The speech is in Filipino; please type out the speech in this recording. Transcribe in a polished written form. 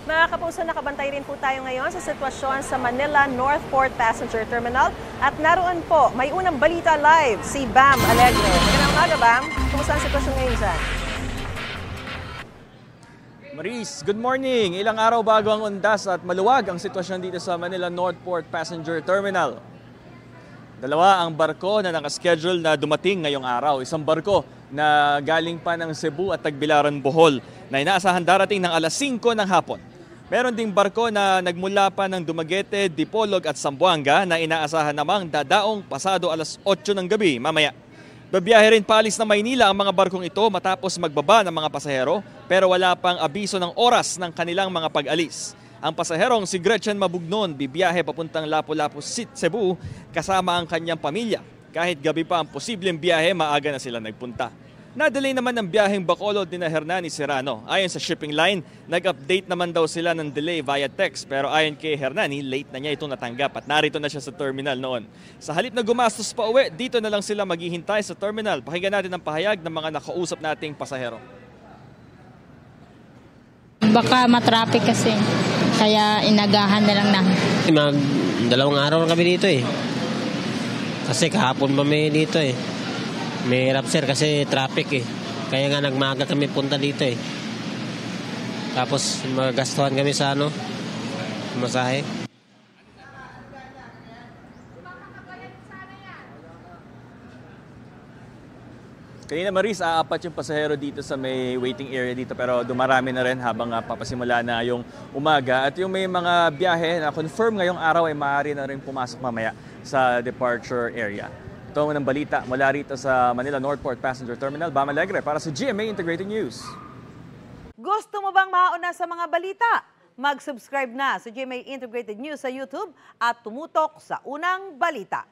Mga kapuso, nakabantay rin po tayo ngayon sa sitwasyon sa Manila Northport Passenger Terminal. At naroon po, may unang balita live, si Bam Alegre. Magandang umaga, Bam. Kumusta ang sitwasyon ngayon dyan? Maris, good morning. Ilang araw bago ang undas at maluwag ang sitwasyon dito sa Manila Northport Passenger Terminal. Dalawa ang barko na nakaschedule na dumating ngayong araw. Isang barko na galing pa ng Cebu at Tagbilaran, Bohol na inaasahan darating ng alas 5 ng hapon. Meron ding barko na nagmula pa ng Dumaguete, Dipolog at Zamboanga na inaasahan namang dadaong pasado alas 8 ng gabi mamaya. Babiyahe rin paalis na Maynila ang mga barkong ito matapos magbaba ng mga pasahero pero wala pang abiso ng oras ng kanilang mga pag-alis. Ang pasaherong si Gretchen Mabugnon bibiyahe papuntang Lapu-Lapu, Cebu kasama ang kanyang pamilya. Kahit gabi pa ang posibleng biyahe, maaga na sila nagpunta. Na-delay naman ang biyaheng Bacolod ni Hernani Serrano. Ayon sa shipping line, nag-update naman daw sila ng delay via text pero ayon kay Hernani, late na niya ito natanggap at narito na siya sa terminal noon. Sa halip na gumastos pa uwi, dito na lang sila maghihintay sa terminal. Pakinggan natin ang pahayag ng mga nakausap nating pasahero. Baka matraffic kasi, kaya inagahan na lang namin. Dalawang araw na kami dito eh. Kasi kahapon pa may dito eh. May hirap sir kasi traffic eh. Kaya nga nagmaga kami punta dito eh. Tapos magastuhan kami sa masahe. Kanina Maris, aapat yung pasahero dito sa may waiting area dito pero dumarami na rin habang papasimula na yung umaga. At yung may mga biyahe na confirm ngayong araw ay maaari na rin pumasok mamaya sa departure area. Ito ang balita mula rito sa Manila Northport Passenger Terminal. Bam Alegre para sa GMA Integrated News. Gusto mo bang mauna sa mga balita? Mag-subscribe na sa GMA Integrated News sa YouTube at tumutok sa unang balita.